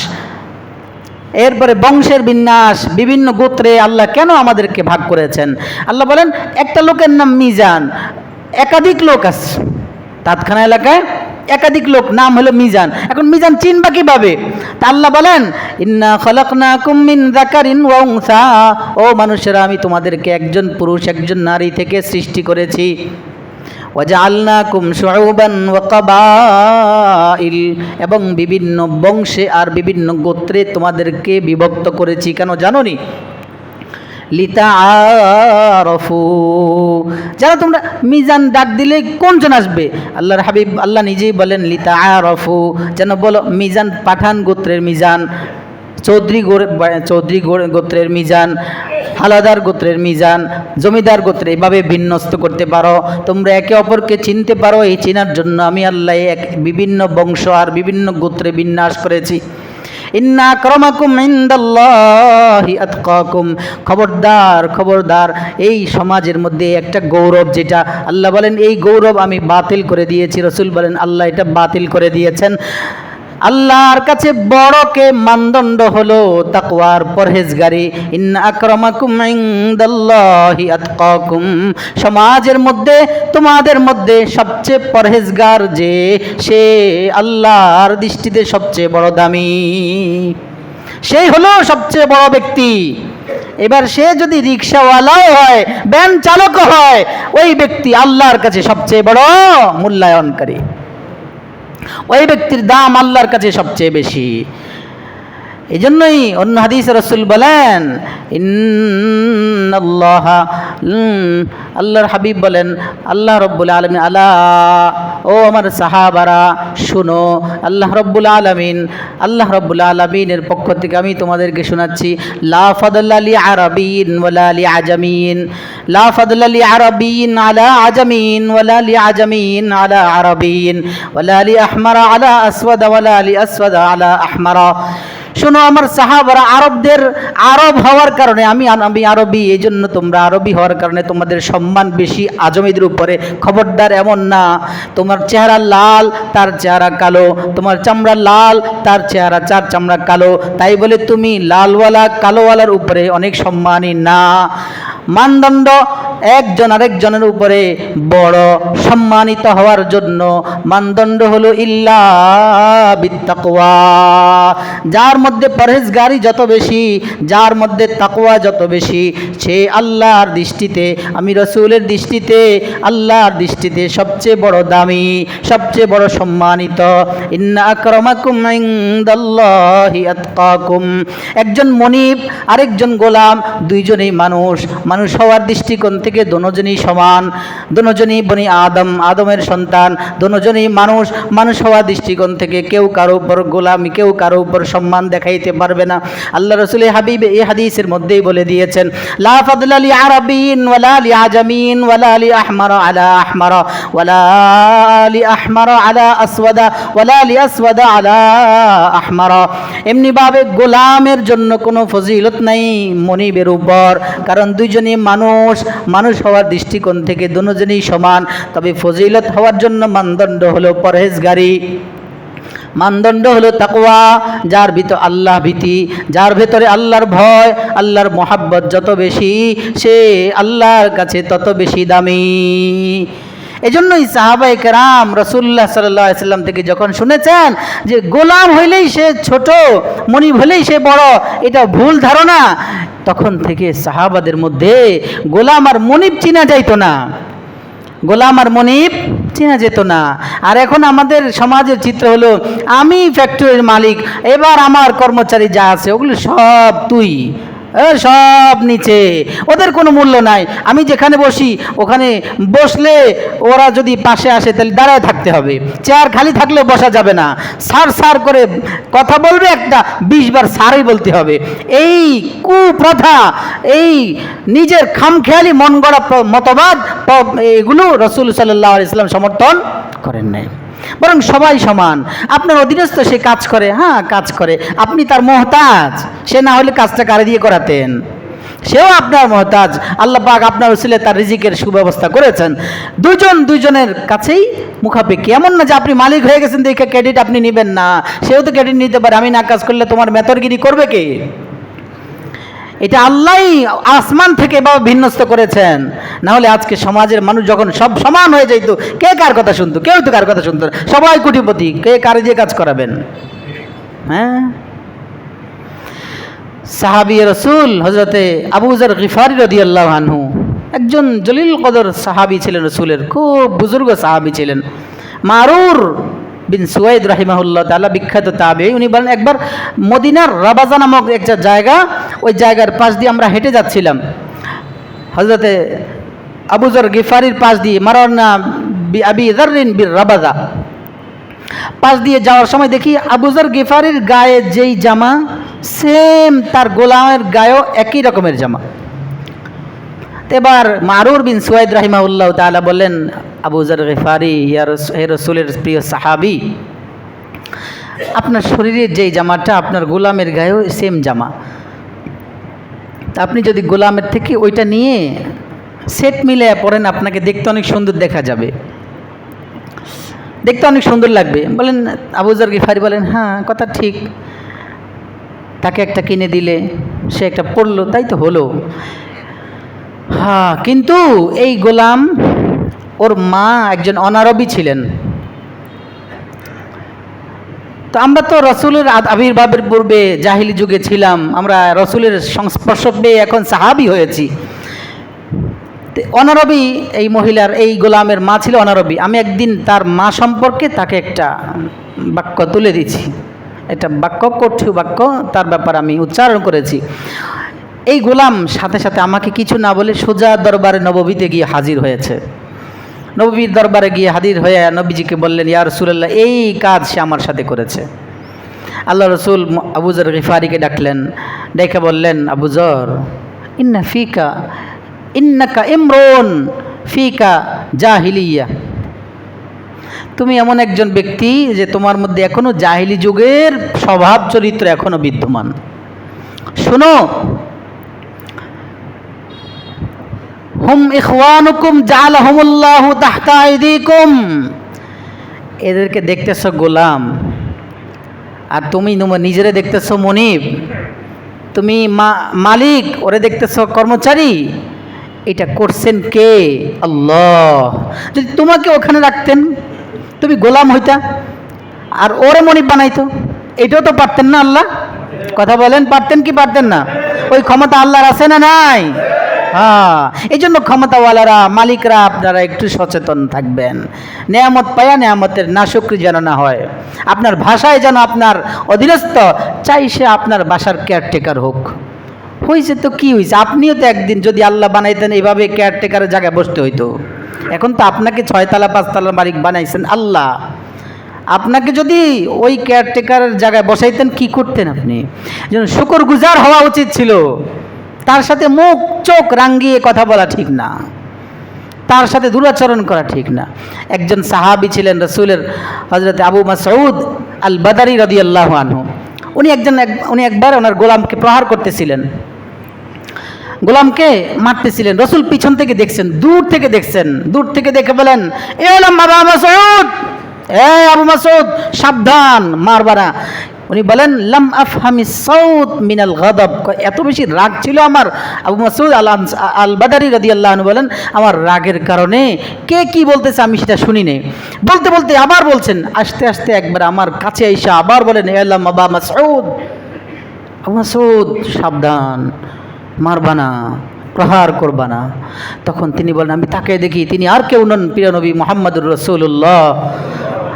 এরপরে বংশের বিন্যাস, বিভিন্ন গোত্রে আল্লাহ কেন আমাদেরকে ভাগ করেছেন? আল্লাহ বলেন একটা লোকের নাম মিজান, একাধিক লোক আছে তাৎখানা এলাকায়, একাধিক লোক, নাম হলো মিজান। এখন মিজান চিনবা কিভাবে? তা আল্লাহ বলেন ইন্না খলাকনাকুম মিন যাকারিন ওয়া উনসা, ও মানুষেরা আমি তোমাদেরকে একজন পুরুষ একজন নারী থেকে সৃষ্টি করেছি। ওয়াজআলনাকুম শুউবান ওয়া কাবাইল, এবং বিভিন্ন বংশে আর বিভিন্ন গোত্রে তোমাদেরকে বিভক্ত করেছি। কেন জানোনি? লিতাআরাফু, যারা তোমরা মিজান ডাক দিলে কোনজন আসবে? আল্লাহর হাবিব আল্লাহ নিজেই বলেন লিতাআরাফু, যেন বলো মিজান পাঠান গোত্রের মিজান, চৌধুরী গোত্রের মিজান, হালাদার গোত্রের মিজান, জমিদার গোত্রে, এভাবে বিন্যস্ত করতে পারো, তোমরা একে অপরকে চিনতে পারো। এই চেনার জন্য আমি আল্লাহ বিভিন্ন বংশ আর বিভিন্ন গোত্রে বিন্যাস করেছি। ইন্না আকরামাকুম ইনদাল্লাহি আতকাকুম, খবরদার খবরদার, এই সমাজের মধ্যে একটা গৌরব, যেটা আল্লাহ বলেন এই গৌরব আমি বাতিল করে দিয়েছি, রাসূল বলেন আল্লাহ এটা বাতিল করে দিয়েছেন। আল্লাহর কাছে বড়কে মানদণ্ড হলো তাকওয়ার পরহেজগারি। ইন্না আকরামাকুম ইনদাল্লাহি আতকাকুম, সমাজের মধ্যে তোমাদের মধ্যে সবচেয়ে পরহেজগার যে, সে আল্লাহর দৃষ্টিতে সবচেয়ে বড় দামি, সেই হলো সবচেয়ে বড় ব্যক্তি। এবার সে যদি রিক্সাওয়ালাও হয়, ভ্যান চালকও হয়, ওই ব্যক্তি আল্লাহর কাছে সবচেয়ে বড় মূল্যায়নকারী, ওই ব্যক্তির দাম আল্লাহর কাছে সবচেয়ে বেশি। এই জন্যই অন্য হাদিসে রাসূল বলেন ইন্নাল্লাহা, আল্লাহর হাবিব বলেন আল্লাহ রাব্বুল আলামিন, আলা, ও আমার সাহাবারা শুনো, আল্লাহ রাব্বুল আলামিনের পক্ষ থেকে আমি তোমাদেরকে শোনাচ্ছি, লা ফাদলা লি আরাবিয়িন ওয়ালা লি আজামিয়িন, লা ফাদলা লি আরাবিয়িন আলা আজামিয়িন ওয়ালা লি আজামিয়িন আলা আরাবিয়িন ওয়ালা লি আহমারা আলা আসওয়াদা ওয়ালা লি আসওয়াদা আলা আহমারা। শোনো আমার সাহাবারা, আরবদের, আরব হওয়ার কারণে আমি আরবি, এই জন্য তোমরা আরবি হওয়ার কারণে তোমাদের সম্মান বেশি আজমিদের উপরে। খবরদার এমন না, তোমার চেহারা লাল তার চেহারা কালো, তোমার চামড়া লাল তার চেহারা চার চামড়া কালো, তাই বলে তুমি লালওয়ালা কালোওয়ালার উপরে অনেক সম্মানী না। মানদণ্ড একজন আরেকজনের উপরে বড় সম্মানিত হওয়ার জন্য মানদণ্ড হলো ইল্লা বিত্তাকওয়া, যার মধ্যে পরহেজগারি যত বেশি, যার মধ্যে তাকওয়া যত বেশি, সে আল্লাহর দৃষ্টিতে, আমি রাসূলের দৃষ্টিতে, আল্লাহর দৃষ্টিতে সবচেয়ে বড় দামি, সবচেয়ে বড় সম্মানিত। ইন্না আকরামাকুম ইনদাল্লাহি আতকাকুম, একজন মনিব আরেকজন গোলাম, দুইজনেই মানুষ, মানুষ হওয়ার দৃষ্টিকোণ থেকে দুজনেই সমান, দুজনেই বনি আদম, আদমের সন্তান, দুজনেই মানুষ, মানুষ হওয়ার দৃষ্টিকোণ থেকে কেউ কারো উপর গোলামি, কেউ কারো উপর সম্মান দেখাইতে পারবে না। আল্লাহ রাসূল হাবিব এই হাদিসের মধ্যেই বলে দিয়েছেন, লা ফাদলা লি আরাবিয়িন ওয়ালা লি আজামিয়িন ওয়ালা লি আহমারা আলা আহমারা ওয়ালা লি আহমারা আলা আসওয়াদা ওয়ালা লি আসওয়াদা আলা আহমারা। এমনি ভাবে গোলামের জন্য কোনো ফজিলত নাই মনিবের উপর, কারণ দুইজনই মানুষ, মানুষ হওয়ার দৃষ্টিকোণ থেকে দুজনেই সমান। তবে ফজিলত হওয়ার জন্য মানদণ্ড হলো পরহেজগারি, মানদণ্ড হলো তাকওয়া, যার ভিতর আল্লাহ ভীতি, যার ভেতরে আল্লাহর ভয়, আল্লাহর মোহাব্বত যত বেশি, সে আল্লাহর কাছে তত বেশি দামি। এজন্যই সাহাবায়ে কেরাম রাসূলুল্লাহ সাল্লাল্লাহু আলাইহি সাল্লাম থেকে যখন শুনেছেন যে গোলাম হইলেই সে ছোট, মনিব হইলেই সে বড়, এটা ভুল ধারণা, তখন থেকে সাহাবাদের মধ্যে গোলাম আর মনিব চিনা যাইতো না, গোলাম আর মনিব চেনা যেত না। আর এখন আমাদের সমাজের চিত্র হলো, আমি ফ্যাক্টরির মালিক, এবার আমার কর্মচারী যা আছে ওগুলো সব তুই, সব নিচে, ওদের কোনো মূল্য নাই। আমি যেখানে বসি ওখানে বসলে ওরা যদি পাশে আসে তাহলে দাঁড়ায় থাকতে হবে, চেয়ার খালি থাকলে বসা যাবে না, সার সার করে কথা বলবে, একটা 20 বার সারই বলতে হবে। এই কুপ্রথা, এই নিজের খামখেয়ালি মন গড়া মতবাদ, এগুলো রাসূল সাল্লাল্লাহু আলাইহি ওয়াসাল্লাম সমর্থন করেন নাই, বরং সবাই সমান। আপনার অধীনস্থ সে কাজ করে, হ্যাঁ কাজ করে, আপনি তার মোহতাজ, সে না হলে কাজটা কারে দিয়ে করাতেন? সেও আপনার মহতাজ। আল্লাহ পাক আপনার উসিলে তার রিজিকের সুব্যবস্থা করেছেন। দুজনের কাছেই মুখাপেক্ষি। এমন না যে আপনি মালিক হয়ে গেছেন দেখে ক্রেডিট আপনি নেবেন না, সেও তো ক্রেডিট নিতে পারে। আমি না কাজ করলে তোমার মেতরগিরি করবে কে? এটা আল্লাহই আসমান থেকে বা ভিন্নস্ত করেছেন। না হলে আজকে সমাজের মানুষ যখন সব সমান হয়ে যেত, কে কার কথা শুনতো? কেউ তো কার কথা শুনতো না, সবাই কোটিপতি, কে কারে দিয়ে কাজ করাবেন? হ্যাঁ, সাহাবী রাসূল হযরতে আবু যর গিফারী রাদিয়াল্লাহু আনহু একজন জলিল কদর সাহাবী ছিলেন, রাসূলের খুব বুজুর্গ সাহাবী ছিলেন। মারুর বিন সুয়াইদ রাহিমাহুল্লাহ তাআলা বিখ্যাত তাবেঈ। উনি বলেন, একবার মদিনার রাবাজা নামক একটা জায়গা, ওই জায়গার পাশ দিয়ে আমরা হেঁটে যাচ্ছিলাম। হযরতে আবু যর গিফারীর পাশ দিয়ে মারানা আবি যাররিন বির রাবাজা, পাশ দিয়ে যাওয়ার সময় দেখি আবু যর গিফারীর গায়ে যেই জামা, সেম তার গোলামের গায়েও একই রকমের জামা। এবার মারুর বিন সুয়াইদ রাহিমাহুল্লাহ তাআলা বললেন, আবু যর গিফারী, হে রাসূলের প্রিয় সাহাবী, আপনার শরীরের যেই জামাটা আপনার গোলামের গায়েও সেম জামা, তা আপনি যদি গোলামের থেকে ওইটা নিয়ে সেট মিলে পরেন, আপনাকে দেখতে অনেক সুন্দর দেখা যাবে, দেখতে অনেক সুন্দর লাগবে। বলেন, আবু যর গিফারী বলেন, হ্যাঁ কথা ঠিক। তাকে একটা কিনে দিলে, সে একটা পড়লো, তাই তো হলো। হ্যাঁ, কিন্তু এই গোলাম, ওর মা একজন অনারবী ছিলেন। তো আমরা তো রসুলের আবির্ভাবের পূর্বে জাহিলি যুগে ছিলাম, আমরা রসুলের সংস্পর্শ পেয়ে এখন সাহাবী হয়েছি। অনারবী এই মহিলার, এই গোলামের মা ছিল অনারবী। আমি একদিন তার মা সম্পর্কে তাকে একটা বাক্য তুলে দিচ্ছি, একটা বাক্য, কঠোর বাক্য তার ব্যাপারে আমি উচ্চারণ করেছি। এই গোলাম সাথে সাথে আমাকে কিছু না বলে সোজা দরবারে নববীতে গিয়ে হাজির হয়েছে। নবীর দরবারে গিয়ে হাজির হয়ে নবীজিকে বললেন, ইয়া রাসূলুল্লাহ, এই কাজ সে আমার সাথে করেছে। আল্লাহ রসুল আবু যর গিফারীকে ডাকলেন, ডেকে বললেন, আবু যর, ইন্নাকা ইমরুন ফিকা জাহিলিয়া, তুমি এমন একজন ব্যক্তি যে তোমার মধ্যে এখনো জাহিলি যুগের স্বভাব চরিত্র এখনো বিদ্যমান। শোনো, হুম ইখওয়ানুকুম জাআলাহুমুল্লাহু তাহতা আইদিকুম, এদেরকে দেখতেছো গোলাম, আর তুমি নিজেরে দেখতেছো মনিব, তুমি মালিক, ওরে দেখতেছো কর্মচারী। এটা করছেন কে? আল্লাহ। যদি তোমাকে ওখানে রাখতেন, তুমি গোলাম হইতা, আর ওরে মনিব বানাইতো, এটাও তো পারতেন না আল্লাহ? কথা বলেন, পারতেন কি পারতেন না? ওই ক্ষমতা আল্লাহর আছে না নাই? হ্যাঁ, এই জন্য ক্ষমতাওয়ালারা, মালিকরা, আপনারা একটু সচেতন থাকবেন। নেয়ামত পায়া নেয়ামতের নাশুকরি যেন না হয়। আপনার ভাষায় যেন আপনার অধীনস্থ চাই সে আপনার বাসার কেয়ারটেকার হোক। হয়েছে তো কি হয়েছে? আপনিও তো একদিন যদি আল্লাহ বানাইতেন এইভাবে কেয়ারটেকারের জায়গায় বসতে হইতো। এখন তো আপনাকে 6 তলা 5 তলার মালিক বানাইছেন আল্লাহ। আপনাকে যদি ওই কেয়ারটেকারের জায়গায় বসাইতেন, কি করতেন আপনি? যেন শুকরগুজার হওয়া উচিত ছিল। তার সাথে মুখ চোখ রাঙ্গিয়ে কথা বলা ঠিক না, তার সাথে দুরাচরণ করা ঠিক না। একজন সাহাবী ছিলেন রাসূলের, হযরত আবু মাসউদ আল বাদারি রাদিয়াল্লাহু আনহু। উনি একবার ওনার গোলামকে প্রহার করতেছিলেন, গোলামকে মারতেছিলেন। রাসূল পিছন থেকে দেখছেন, দূর থেকে দেখছেন। দূর থেকে দেখে বলেন, এ হলাম আবু মাসউদ, এ আবু মাসউদ, সাবধান, মারবা না। উনি বলেন, লাম আফহামিস সাউত মিনাল গাদাব, এত বেশি রাগ ছিল আমার। আবু মাসউদ আল বাদারি রাদিয়াল্লাহু আনহু বলেন, আমার রাগের কারণে কে কি বলতেছে আমি সেটা শুনি নাই। বলতে বলতে আবার বলছেন, আস্তে আস্তে একবার আমার কাছে এসে আবার বলেন, এ লাম আবু মাসউদ, আবু মাসউদ সাবধান, মারবা না, প্রহার করবা না। তখন তিনি বলেন, আমি তাকে দেখি, তিনি আর কেউ নন, প্রিয় নবী মুহাম্মদুর রাসূলুল্লাহ,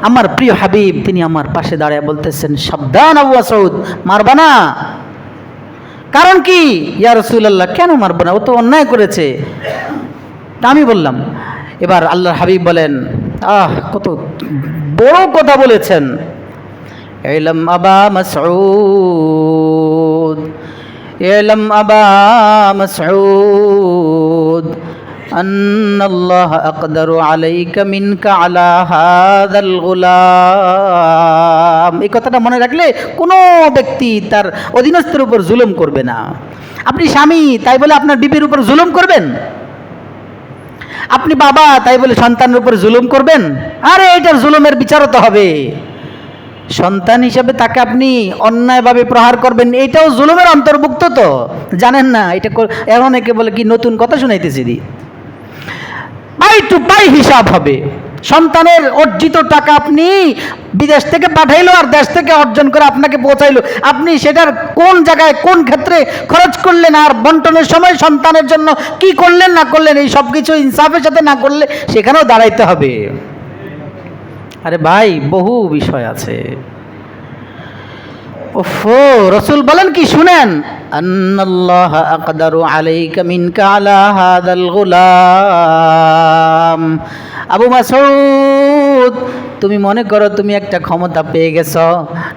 আমার প্রিয় হাবিব। তিনি আমার পাশে দাঁড়ায় বলতেছেন, সাবধান আবু মাসউদ, মারবা না। কারণ কি? ইয়া রাসূলুল্লাহ, কেন মারবা না? ও তো অন্যায় করেছে। তা আমি বললাম। এবার আল্লাহর হাবিব বলেন, কত বড় কথা বলেছেন। ইলাম আবা মাসউদ, ইলাম আবা মাসউদ, আন্নাল্লাহ আকদারু আলাইকা মিনকা আলা হাযাল গোলাম। এই কথাটা মনে রাখলে কোনো ব্যক্তি তার অধীনস্থের উপর জুলুম করবে না। আপনি স্বামী তাই বলে আপনার বিবির উপর জুলুম করবেন? আপনি বাবা তাই বলে সন্তানের উপর জুলুম করবেন? আরে এটার জুলুমের বিচারও তো হবে। সন্তান হিসেবে তাকে আপনি অন্যায়ভাবে প্রহার করবেন, এটাও জুলুমের অন্তর্ভুক্ত। তো জানেন না এটা? এখন একে বলে কি নতুন কথা শুনাইতেছি দি, পাই টু পাই হিসাব হবে। সন্তানের অর্জিত টাকা আপনি বিদেশ থেকে পাঠাইলো আর দেশ থেকে অর্জন করে আপনাকে পৌঁছাইলো, আপনি সেটার কোন জায়গায় কোন ক্ষেত্রে খরচ করলেন আর বন্টনের সময় সন্তানের জন্য কি করলেন না করলেন, এই সব কিছু ইনসাফের সাথে না করলে সেখানেও দাঁড়াইতে হবে। আরে ভাই বহু বিষয় আছে। ওফো, রসুল বলেন কি শুনেন, আন্নাল্লাহ আকদারু আলাইকা মিনকা আলা হাদাল গুলাম। আবু মাসউদ, তুমি মনে করো তুমি একটা ক্ষমতা পেয়ে গেছো,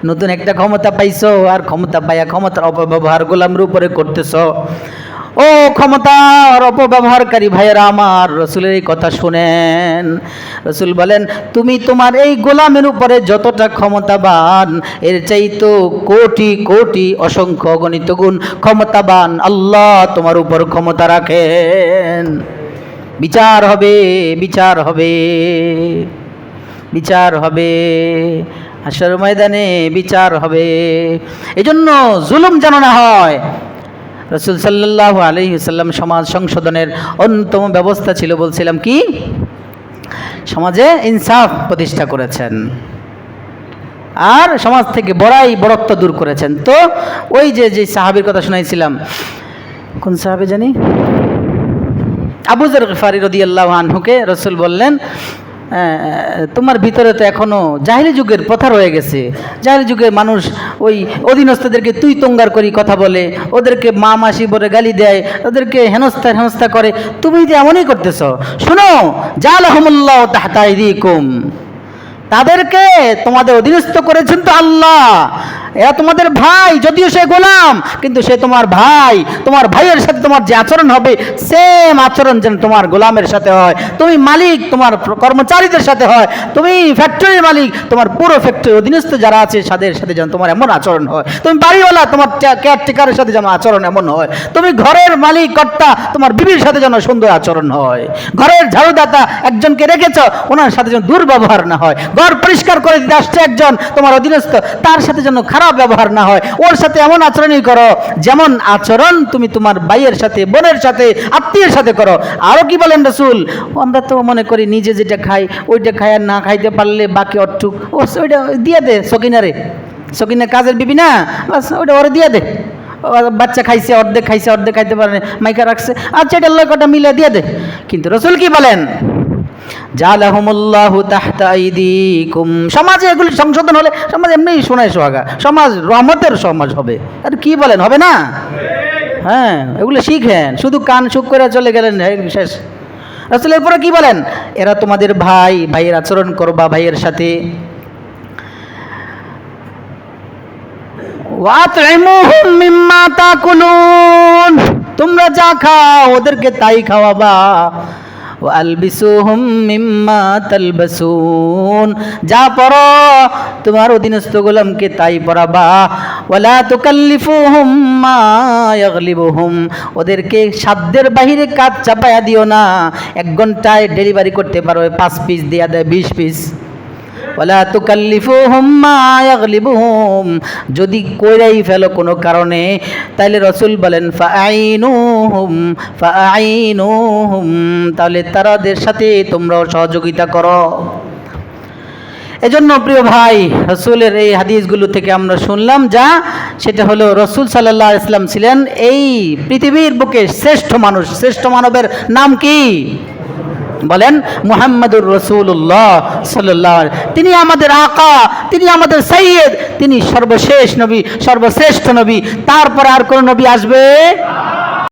নতুন একটা ক্ষমতা পাইছো, আর ক্ষমতা পাইয়া ক্ষমতার অপব্যবহার গোলামের উপরে করতেছো। ও ক্ষমতার অপব্যবহারকারী ভাইয়েরা আমার, রসুলের এই কথা শুনেন। রসুল বলেন তুমি তোমার এই গোলামের উপরে যতটা ক্ষমতাবান, এর চাইতো কোটি কোটি অসংখ্য অগণিত গুণ ক্ষমতাবান আল্লাহ তোমার উপর ক্ষমতা রাখেন। বিচার হবে, বিচার হবে, বিচার হবে, হাসরের ময়দানে বিচার হবে। এজন্য জুলুম যেন না হয়। রাসূল সাল্লাল্লাহু আলাইহি ওয়াসাল্লাম সমাজ সংশোধনের অন্যতম ব্যবস্থা ছিল, বলছিলাম কি, সমাজে ইনসাফ প্রতিষ্ঠা করেছেন আর সমাজ থেকে বড়ত্ব দূর করেছেন। তো ওই যে সাহাবীর কথা শোনাইছিলাম, কোন সাহাবী জানি, আবু যর গিফারি রাদিয়াল্লাহু আনহুকে রাসূল বললেন, তোমার ভিতরে তো এখনো জাহিলি যুগের প্রথা রয়ে গেছে। জাহিলি যুগে মানুষ ওই অধীনস্থদেরকে তুই তঙ্গার করি কথা বলে, ওদেরকে মা মাসি বলে গালি দেয়, ওদেরকে হেনস্থা করে। তুমি যে এমনই করতেছ, শোনো, জালাহুমুল্লাহু তাহতা আইদিকুম, তাদেরকে তোমাদের অধীনস্থ করেছেন তো আল্লাহ। এরা তোমাদের ভাই, যদিও সে গোলাম, কিন্তু সে তোমার ভাই। তোমার ভাইয়ের সাথে তোমার যে আচরণ হবে, সেম আচরণ যেন তোমার গোলামের সাথে হয়। তুমি মালিক, তোমার কর্মচারীদের সাথে হয়। তুমি ফ্যাক্টরির মালিক, তোমার পুরো ফ্যাক্টরির অধীনস্থ যারা আছে তাদের সাথে যেন তোমার এমন আচরণ হয়। তুমি বাড়িওয়ালা, তোমার কেয়ারটেকারের সাথে যেন আচরণ এমন হয়। তুমি ঘরের মালিক কর্তা, তোমার বিবির সাথে যেন সুন্দর আচরণ হয়। ঘরের ঝাড়ুদাতা একজনকে রেখেছ, ওনার সাথে যেন দুর্ব্যবহার না হয়। ঘর পরিষ্কার করে দিতে আসছে একজন তোমার অধীনস্থ, তার সাথে যেন খারাপ ব্যবহার না হয়। ওর সাথে এমন আচরণই করো যেমন আচরণ তুমি তোমার ভাইয়ের সাথে, বোনের সাথে, আত্মীয়ের সাথে করো। আরো কি বলেন রাসূল, আমরা তো মনে করি নিজে যেটা খাই ওইটা খাই, আর না খাইতে পারলে বাকি অটুক ওইটা দিয়ে দে সকিনারে, সকিনা কাজের বিবি না, বাস ওইটা ওরে দিয়ে দে। বাচ্চা খাইছে, অর্ধেক খাইছে, অর্ধেক খাইতে পারে না, মাইকা রাখছে, আচ্ছা এটা কটা মিলে দিয়ে দে। কিন্তু রাসূল কি বলেন, জালাহুমুল্লাহু তাহতা আইদিকুম। সমাজে এগুলি সংশোধন হলে সমাজ এমনি শোনায় সোহাগা, সমাজ রহমতের সমাজ হবে। আর কি বলেন, হবে না? হ্যাঁ, এগুলো শিখেন, শুধু কান সুখ করে চলে গেলেন শেষ। রাসূল এরপরে কি বলেন, এরা তোমাদের ভাই, ভাইয়ের আচরণ করবা ভাইয়ের সাথে। ওয়াতইমুহুম মিম্মা তাকুলুন, তোমরা যা খাও ওদেরকে তাই খাওয়াবা। ওয়ালবিসুহুম মিম্মা তালবাসুন, যা পরো তোমার অধীনস্থ গোলামকে তাই পরাবা। ওয়ালা তুকাল্লিফুহুম মা ইয়াগলিবুহুম, ওদেরকে সাধ্যের বাহিরে কাজ চাপায়া দিও না। 1 ঘন্টায় ডেলিভারি করতে পারো, 5 পিস দেয়া দেয় 20 পিস। ওয়ালা তুকাল্লিফুহুম মা ইয়াগলিবুহুম, যদি কইরাই ফেলো কোনো কারণে, তাহলে রাসূল বলেন ফাআইনুহুম, তাহলে তাদের সাথে তোমরাও সহযোগিতা করো। এজন্য প্রিয় ভাই, রাসূলের এই হাদিসগুলো থেকে আমরা শুনলাম যা, সেটা হলো রাসূল সাল্লাল্লাহু আলাইহি ওয়াসাল্লাম ছিলেন এই পৃথিবীর বুকে শ্রেষ্ঠ মানুষ। শ্রেষ্ঠ মানবের নাম কি বলেন? মুহাম্মাদুর রাসূলুল্লাহ সাল্লাল্লাহু আলাইহি ওয়াসাল্লাম। তিনি আমাদের আকা, তিনি আমাদের সাইয়্যিদ, তিনি সর্বশেষ নবী, সর্বশ্রেষ্ঠ নবী। তারপর আর কোন নবী আসবে?